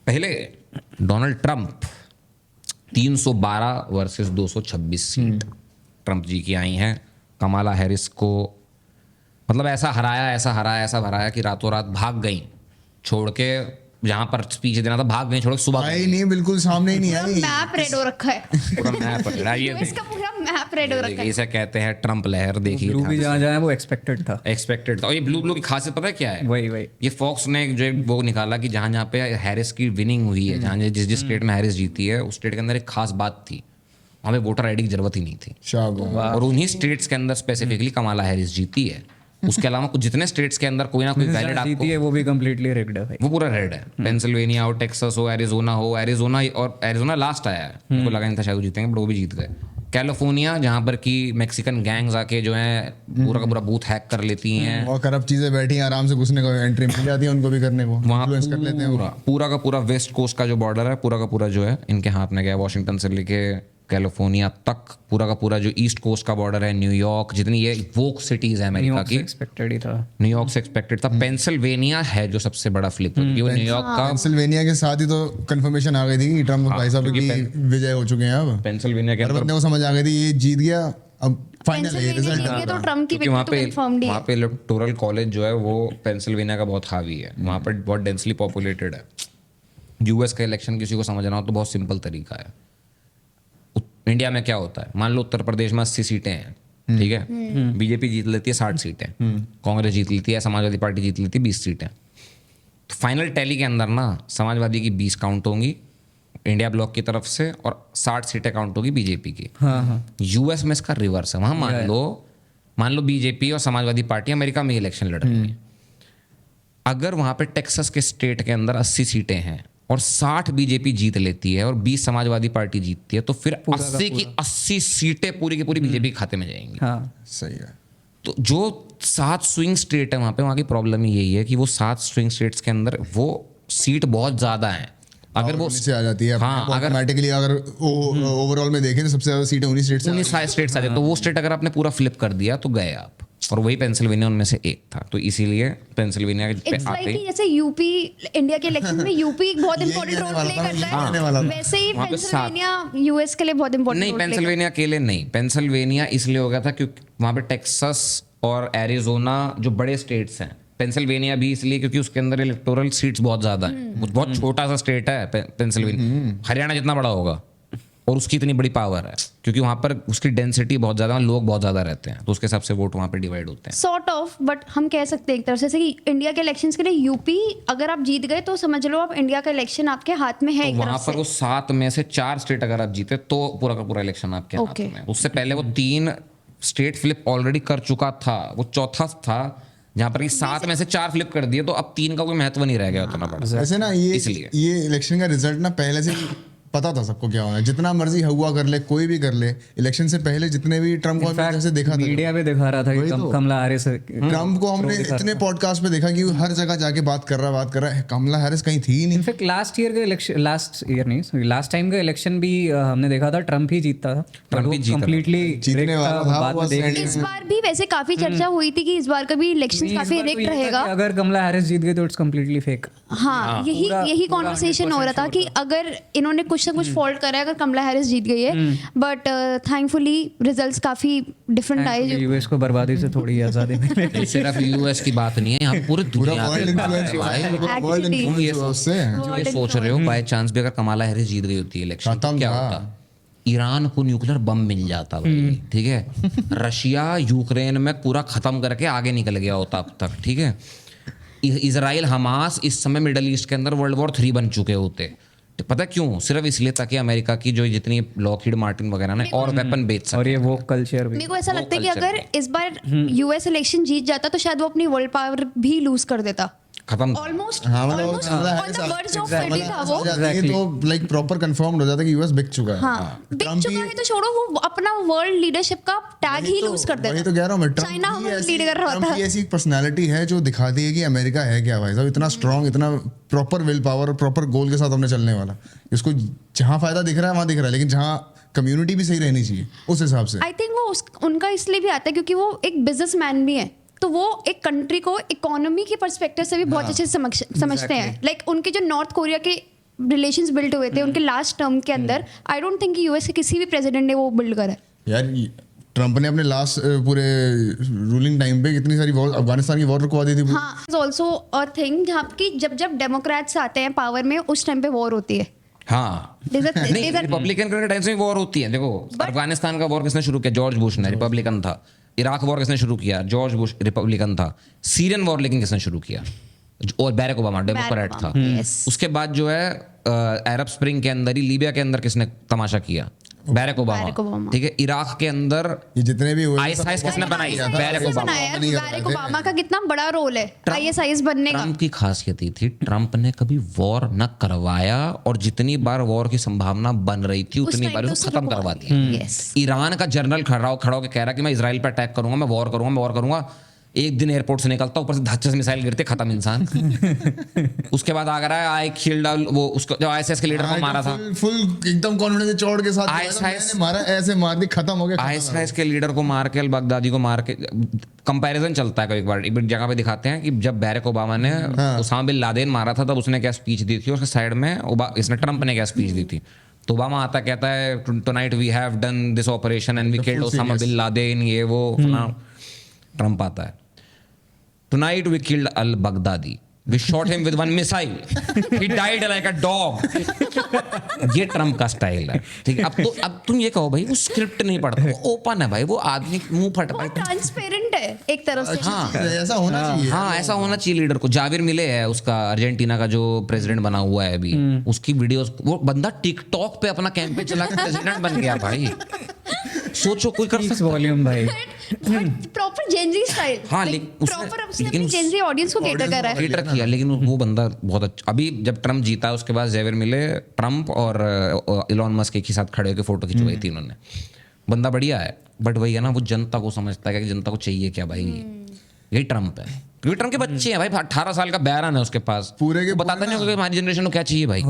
पहले Donald Trump 312 versus 226 seat Trump ji की आई हैं। कमाला हैरिस को मतलब ऐसा हराया कि रातों रात भाग गई, छोड़ के जहां पर स्पीच देना था भाग गई, छोड़ के सुबह आई नहीं, बिल्कुल सामने ही नहीं आई। मैप रेड हो रखा है, पूरा मैप इसका पूरा मैप रेड हो रखा है। इसे कहते हैं ट्रंप लहर। देखिए ब्लू भी जहाँ जाए वो एक्सपेक्टेड था। और ये ब्लू की खासियत पता है क्या है? वही ये फॉक्स ने जो वो निकाला कि जहां जहां पे हैरिस की विनिंग हुई है, जहां जिस स्टेट में हैरिस जीती है उस स्टेट के अंदर एक खास बात थी, वहां पे वोटर आईडी की जरूरत ही नहीं थी। शाबाश। और उन्हीं स्टेट्स के अंदर स्पेसिफिकली कमाला हैरिस जीती है। उसके अलावा कुछ जितने स्टेट्स के अंदर कोई ना कोई वैलिड आपको जीती है वो भी कंप्लीटली रिग्ड है भाई। वो पूरा रेड है। पेंसिल्वेनिया हो, टेक्सास हो, एरिजोना लास्ट आया है, मुझे लगा नहीं था शायद वो जीतेंगे, बट वो भी जीत गए। कैलिफोर्निया जहाँ पर की मैक्सिकन गैंग्स आके जो है पूरा का पूरा बूथ हैक कर लेती हैं, और करप्ट चीजें बैठी हैं, आराम से घुसने को एंट्री मिल जाती है उनको भी करने को, वहाँ इन्फ्लुएंस कर लेते हैं वो। पूरा का पूरा वेस्ट कोस्ट का जो बॉर्डर है पूरा का पूरा जो है इनके हाथ में गया। वॉशिंगटन से लेके कैलिफोर्निया तक पूरा का पूरा जो ईस्ट कोस्ट का बॉर्डर है, न्यूयॉर्क, जितनी ये वोक सिटीज है अमेरिका की, एक्सपेक्टेड ही था। न्यूयॉर्क से एक्सपेक्टेड था। पेंसिल्वेनिया है जो सबसे बड़ा फ्लिप, क्योंकि वो न्यूयॉर्क का पेंसिल्वेनिया के साथ ही तो कंफर्मेशन आ गई थी कि ट्रम्प भाई साहब की विजय हो चुके हैं। अब पेंसिल्वेनिया के हर अंदर बंदे को समझ आ गई थी ये जीत गया, अब फाइनल है रिजल्ट। तो ट्रम्प की क्योंकि वहाँ विक्ट्री पे तो कंफर्म्ड ही है। वहाँ पे इलेक्टोरल कॉलेज जो है वो पेंसिल्वेनिया का बहुत हावी है, वहाँ पर बहुत डेंसली पॉपुलेटेड है। यूएस का इलेक्शन किसी को समझना हो तो बहुत सिंपल तरीका है। इंडिया में क्या होता है, मान लो उत्तर प्रदेश में 80 सीटें हैं, ठीक है, बीजेपी जीत लेती है 60 सीटें, कांग्रेस जीत लेती है, समाजवादी पार्टी जीत लेती है 20 सीटें। तो फाइनल टैली के अंदर ना समाजवादी की 20 काउंट होंगी इंडिया ब्लॉक की तरफ से और 60 सीटें काउंट होगी बीजेपी की। यूएस में इसका रिवर्स है। वहाँ मान लो बीजेपी और समाजवादी पार्टी अमेरिका में इलेक्शन लड़ रही है। अगर वहाँ पे टेक्सास के स्टेट के अंदर 80 सीटें हैं और 60 बीजेपी जीत लेती है और 20 समाजवादी पार्टी जीतती है, तो फिर 80 की 80 सीटें पूरी की पूरी बीजेपी के खाते में जाएंगी। हाँ सही है। तो जो 7 स्विंग स्टेट है वहाँ पे, वहाँ की प्रॉब्लम ही यही है कि वो 7 स्विंग स्टेट्स के अंदर वो सीट बहुत ज़्यादा हैं। अगर वो से आ जाती है, हाँ, अगर ऑटोमेटिकली अगर ओवरऑल में देखें तो सबसे ज़्यादा सीटें उन्हीं स्टेट से 19 स्टेट्स आ जाए, तो वो स्टेट अगर आपने पूरा फ्लिप कर दिया तो गए आप। और वही पेंसिल्वेनिया उनमें से एक था, तो इसीलिए पेंसिल्वेनिया पे इट्स आते लाइक जैसे यूपी इंडिया के इलेक्शन में यूपी बहुत इंपॉर्टेंट रोल प्ले करता है, वैसे ही वहाँ पे पेंसिल्वेनिया यूएस के लिए बहुत इंपॉर्टेंट नहीं, रोल प्ले पेंसिल्वेनिया के लिए नहीं, पेंसिल्वेनिया इसलिए हो गया था क्योंकि वहाँ पे टेक्सास और एरिजोना जो बड़े स्टेट्स हैं, पेंसिल्वेनिया भी इसलिए क्योंकि उसके अंदर इलेक्टोरल सीट्स बहुत ज़्यादा हैं। वो बहुत छोटा सा स्टेट है पेंसिल्वेनिया, हरियाणा जितना बड़ा होगा, और उसकी इतनी बड़ी पावर है क्योंकि वहाँ पर उसकी डेंसिटी बहुत ज़्यादा, लोग बहुत ज़्यादा रहते हैं, तो उसके हिसाब से वोट वहाँ पे डिवाइड होते हैं। सॉर्ट ऑफ, बट हम कह सकते हैं एक तरफ से जैसे कि इंडिया के इलेक्शंस के लिए यूपी अगर आप जीत गए तो समझ लो आप इंडिया का इलेक्शन आपके हाथ में है तो एक वहाँ तरफ पर से। वो 7 में से 4 स्टेट अगर आप जीते तो पूरा का पूरा इलेक्शन आपके हाथ में है। उससे पहले वो 3 स्टेट फ्लिप ऑलरेडी कर चुका था, वो चौथा था जहाँ पर 7 में से 4 फ्लिप कर दिए, तो अब 3 का कोई महत्व नहीं रह गया उतना बड़ा। वैसे ना ये इलेक्शन का रिजल्ट ना पहले से पता था सबको क्या होना है, जितना मर्जी हुआ कर ले, कोई भी कर ले, इलेक्शन से पहले जितने भी ट्रम्प को जैसे देखा था, मीडिया पे दिखा रहा था कि कमला हैरिस ट्रम्प को हमने इतने पॉडकास्ट पे देखा कि वो हर जगह जाके बात कर रहा है, कमला हैरिस कहीं थी ही नहीं। इनफैक्ट लास्ट टाइम का इलेक्शन भी हमने देखा था ट्रम्प ही जीतता था, ट्रम्प ही जीता, कंप्लीटली जीतने वाला था। बाद में देख इस बार भी वैसे काफी चर्चा हुई थी कि इस बार का भी इलेक्शन काफी रिग्ड रहेगा। अगर कमला हैरिस जीत गई तो इट्स कंप्लीटली फेक। हाँ, यही कॉन्वर्सेशन हो रहा था कि अगर इन्होंने कुछ ना कुछ फॉल्ट करा है अगर कमला हैरिस जीत गई है, बट थैंकफुली रिजल्ट्स काफी डिफरेंट आए। यूएस को बर्बादी से थोड़ी आजादी मिले। सिर्फ यूएस की बात नहीं है, यहाँ पूरे दुनिया वर्ल्ड इन्फ्लुएंस हुआ है, वर्ल्ड इन्फ्लुएंस हुआ उससे। ये सोच रहे हो बाय चांस भी अगर कमला हैरिस जीत गई होती है इलेक्शन तो क्या होता? ईरान को न्यूक्लियर बम मिल जाता भाई, ठीक है। रशिया यूक्रेन में पूरा खत्म करके आगे निकल गया होता अब तक, ठीक है। इजराइल हमास इस समय मिडल ईस्ट के अंदर World War 3 बन चुके होते। तो पता क्यों? सिर्फ इसलिए ताकि अमेरिका की जो जितनी लॉकहीड मार्टिन वगैरह ने और वेपन बेच सके। और ये वो कल्चर भी, मेरे को ऐसा लगता है कि अगर इस बार यूएस इलेक्शन जीत जाता तो शायद वो अपनी वर्ल्ड पावर भी लूज कर देता। खत्म ऑलमोस्ट हाँ, on the verge of failure था वो। ये तो लाइक प्रॉपर कंफर्म्ड हो जाता है कि यूएस बिक चुका है। हाँ, बिक चुका है तो छोड़ो, वो अपना वर्ल्ड लीडरशिप का टैग ही लूज कर देता। वही तो कह रहा हूँ मैं, चाइना हमें लीड कर रहा ट्रम्प था। की ऐसी पर्सनालिटी है जो दिखाती है कि अमेरिका है क्या भाई साहब, इतना स्ट्रांग, इतना प्रॉपर विल पावर और प्रॉपर गोल के साथ हमने चलने वाला। इसको जहाँ फायदा दिख रहा है वहाँ दिख रहा है, लेकिन जहाँ कम्युनिटी भी सही रहनी चाहिए उस हिसाब से। आई थिंक वो उनका इसलिए भी आता है क्योंकि वो एक बिजनेसमैन भी है, तो वो एक कंट्री को इकोनॉमी के पर्सपेक्टिव से भी बहुत अच्छे से समझते हैं। लाइक उनके जो नॉर्थ कोरिया के रिलेशंस बिल्ड हुए थे उनके लास्ट टर्म के अंदर, आई डोंट थिंक यूएस के किसी भी प्रेसिडेंट ने वो बिल्ड करा है। यार ट्रम्प ने अपने लास्ट पूरे रूलिंग टाइम पे कितनी सारी वॉर, अफगानिस्तान की वॉर रुकवा दी थी। हाँ, ऑल्सो अ थिंग जहाँ की जब डेमोक्रेट्स आते हैं पावर में उस टाइम पे वॉर होती है। हाँ नहीं, रिपब्लिकन के टाइम से भी वॉर होती है। देखो अफगानिस्तान का वॉर किसने शुरू किया? जॉर्ज बुश ने, रिपब्लिकन था। इराक वॉर किसने शुरू किया? जॉर्ज बुश, रिपब्लिकन था। सीरियन वॉर लेकिन किसने शुरू किया? और बैरक ओबामा, डेमोक्रेट था। उसके बाद जो है अरब स्प्रिंग के अंदर ही लीबिया के अंदर किसने तमाशा किया? Barack Obama. ठीक है, इराक के अंदर ये जितने भी हुए आईएसआईएस किसने बनाई? Barack Obama. बैरक ओबामा का कितना बड़ा रोल है आईएसआईएस बनने का। ट्रम्प की खासियत ये थी, ट्रम्प ने कभी वॉर न करवाया, और जितनी बार वॉर की संभावना बन रही थी उतनी बार उसको खत्म करवा दिया। ईरान का जनरल खड़ा होकर कह रहा कि मैं इजराइल पर अटैक करूंगा, मैं वॉर करूंगा। एक दिन एयरपोर्ट से निकलता, ऊपर से धच्चे से मिसाइल गिरते, खत्म इंसान। उसके बाद आ रहा है आई किल्ड वो उसको जो आईएसआईएस के लीडर को मारा था, फुल एकदम कॉन्फिडेंस चौड़ के साथ ISIS मारा, ऐसे मार दी, खत्म हो गया। आईएसआईएस के लीडर को मार के, अल बगदादी को मार के, कंपैरिजन चलता है कई बार, एक जगह पे दिखाते हैं कि जब बैरक ओबामा ने उसामा बिन लादेन मारा था तब उसने क्या स्पीच दी थी, उसके साइड में इसने ट्रम्प ने क्या स्पीच दी थी। तो ओबामा आता कहता है tonight we have done this operation and we killed Osama bin Laden, ये वो। ट्रम्प आता है, tonight we killed al-Baghdadi, we shot him with one missile, he died like a dog। ये ट्रम्प का स्टाइल है। ठीक है, अब तुम ये कहो भाई वो स्क्रिप्ट नहीं पढ़ता, वो ओपन है भाई, वो आदमी मुंह फट वो ट्रांसपेरेंट है एक तरफ से। हाँ ऐसा होना चाहिए। हाँ, ऐसा होना चाहिए लीडर को। जाविर मिले है उसका, अर्जेंटीना का जो प्रेसिडेंट बना हुआ है अभी, उसकी वीडियोस, वो बंदा टिकटॉक पे अपना कैंपेन चला के प्रेसिडेंट बन गया भाई। सोचो कोई कर सकता वॉल्यूम भाई। Proper Gen Z style. हाँ, प्रॉपर उसने जेनजी ऑडियंस को केटर करा है। केटर किया, लेकिन वो बंदा बहुत अच्छा। अभी जब ट्रम्प जीता उसके बाद जेवियर मिले, ट्रम्प और इलॉन मस्क एक ही साथ खड़े होकर फोटो खिंचवाई थी उन्होंने। बंदा बढ़िया है, बट वही है ना, वो जनता को समझता है कि जनता को चाहिए क्या भाई। यही ट्रम्प है, क्योंकि ट्रम्प के बच्चे हैं भाई, 18 साल का बैरन है उसके पास, पूरे के बताता नहीं होगा कि हमारी जनरेशन को क्या चाहिए भाई।